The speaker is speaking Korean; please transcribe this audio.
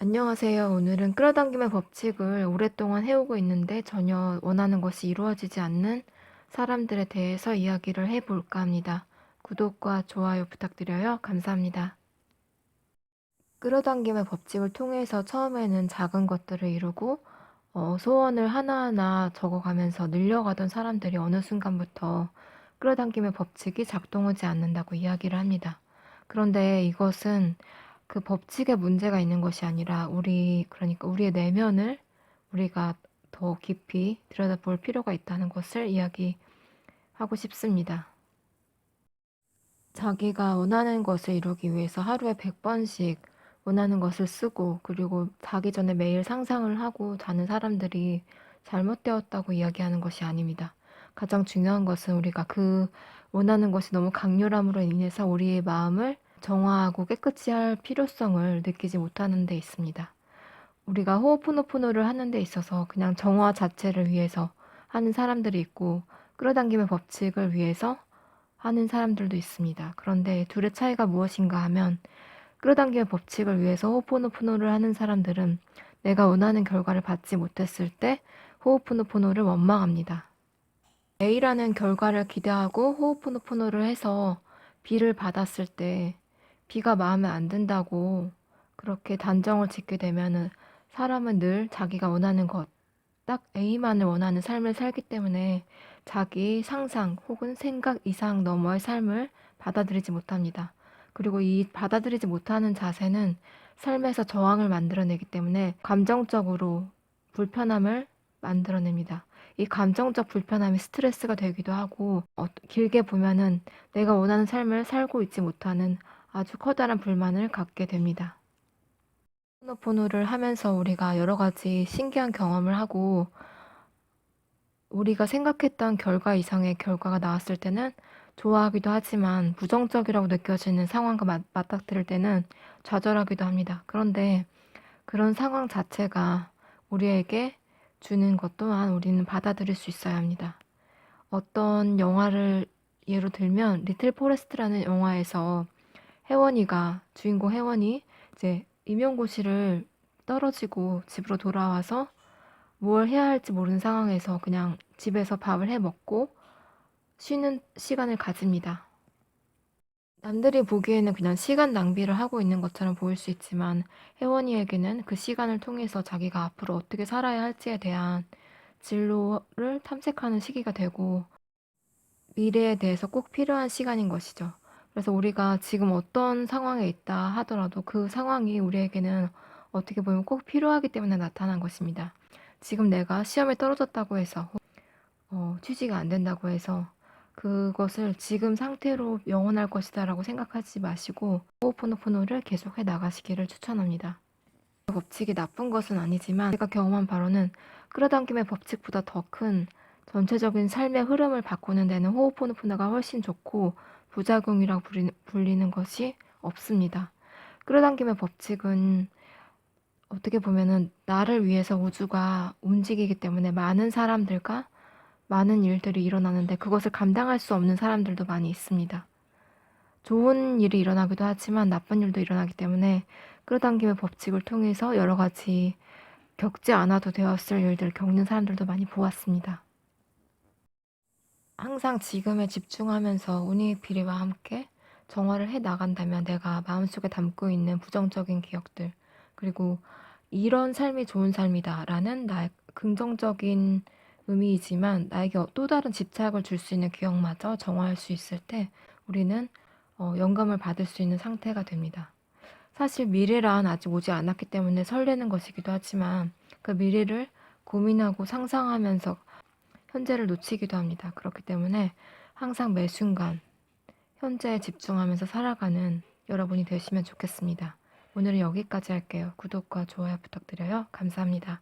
안녕하세요. 오늘은 끌어당김의 법칙을 오랫동안 해오고 있는데 전혀 원하는 것이 이루어지지 않는 사람들에 대해서 이야기를 해볼까 합니다. 구독과 좋아요 부탁드려요. 감사합니다. 끌어당김의 법칙을 통해서 처음에는 작은 것들을 이루고 소원을 하나하나 적어가면서 늘려가던 사람들이 어느 순간부터 끌어당김의 법칙이 작동하지 않는다고 이야기를 합니다. 그런데 이것은 그 법칙에 문제가 있는 것이 아니라 그러니까 우리의 내면을 우리가 더 깊이 들여다볼 필요가 있다는 것을 이야기하고 싶습니다. 자기가 원하는 것을 이루기 위해서 하루에 100번씩 원하는 것을 쓰고 그리고 자기 전에 매일 상상을 하고 자는 사람들이 잘못되었다고 이야기하는 것이 아닙니다. 가장 중요한 것은 우리가 그 원하는 것이 너무 강렬함으로 인해서 우리의 마음을 정화하고 깨끗이 할 필요성을 느끼지 못하는 데 있습니다. 우리가 호흡포노포노를 하는 데 있어서 그냥 정화 자체를 위해서 하는 사람들이 있고 끌어당김의 법칙을 위해서 하는 사람들도 있습니다. 그런데 둘의 차이가 무엇인가 하면 끌어당김의 법칙을 위해서 호흡포노포노를 하는 사람들은 내가 원하는 결과를 받지 못했을 때 호흡포노포노를 원망합니다. A라는 결과를 기대하고 호흡포노포노를 해서 B를 받았을 때 B가 마음에 안 든다고 그렇게 단정을 짓게 되면은 사람은 늘 자기가 원하는 것, 딱 A만을 원하는 삶을 살기 때문에 자기 상상 혹은 생각 이상 너머의 삶을 받아들이지 못합니다. 그리고 이 받아들이지 못하는 자세는 삶에서 저항을 만들어내기 때문에 감정적으로 불편함을 만들어냅니다. 이 감정적 불편함이 스트레스가 되기도 하고 길게 보면은 내가 원하는 삶을 살고 있지 못하는 아주 커다란 불만을 갖게 됩니다. 호노포노를 하면서 우리가 여러 가지 신기한 경험을 하고 우리가 생각했던 결과 이상의 결과가 나왔을 때는 좋아하기도 하지만 부정적이라고 느껴지는 상황과 맞닥뜨릴 때는 좌절하기도 합니다. 그런데 그런 상황 자체가 우리에게 주는 것 또한 우리는 받아들일 수 있어야 합니다. 어떤 영화를 예로 들면 리틀 포레스트라는 영화에서 주인공 혜원이 이제 임용고시를 떨어지고 집으로 돌아와서 뭘 해야 할지 모르는 상황에서 그냥 집에서 밥을 해 먹고 쉬는 시간을 가집니다. 남들이 보기에는 그냥 시간 낭비를 하고 있는 것처럼 보일 수 있지만 혜원이에게는 그 시간을 통해서 자기가 앞으로 어떻게 살아야 할지에 대한 진로를 탐색하는 시기가 되고 미래에 대해서 꼭 필요한 시간인 것이죠. 그래서 우리가 지금 어떤 상황에 있다 하더라도 그 상황이 우리에게는 어떻게 보면 꼭 필요하기 때문에 나타난 것입니다. 지금 내가 시험에 떨어졌다고 해서 취직이 안 된다고 해서 그것을 지금 상태로 영원할 것이다라고 생각하지 마시고 호호포노포노를 계속해 나가시기를 추천합니다. 법칙이 나쁜 것은 아니지만 제가 경험한 바로는 끌어당김의 법칙보다 더 큰 전체적인 삶의 흐름을 바꾸는 데는 호호포노포노가 훨씬 좋고 부작용이라고 불리는 것이 없습니다. 끌어당김의 법칙은 어떻게 보면은 나를 위해서 우주가 움직이기 때문에 많은 사람들과 많은 일들이 일어나는데 그것을 감당할 수 없는 사람들도 많이 있습니다. 좋은 일이 일어나기도 하지만 나쁜 일도 일어나기 때문에 끌어당김의 법칙을 통해서 여러 가지 겪지 않아도 되었을 일들을 겪는 사람들도 많이 보았습니다. 항상 지금에 집중하면서 운이 비리와 함께 정화를 해 나간다면 내가 마음속에 담고 있는 부정적인 기억들 그리고 이런 삶이 좋은 삶이다라는 나의 긍정적인 의미이지만 나에게 또 다른 집착을 줄 수 있는 기억마저 정화할 수 있을 때 우리는 영감을 받을 수 있는 상태가 됩니다. 사실 미래란 아직 오지 않았기 때문에 설레는 것이기도 하지만 그 미래를 고민하고 상상하면서 현재를 놓치기도 합니다. 그렇기 때문에 항상 매 순간 현재에 집중하면서 살아가는 여러분이 되시면 좋겠습니다. 오늘은 여기까지 할게요. 구독과 좋아요 부탁드려요. 감사합니다.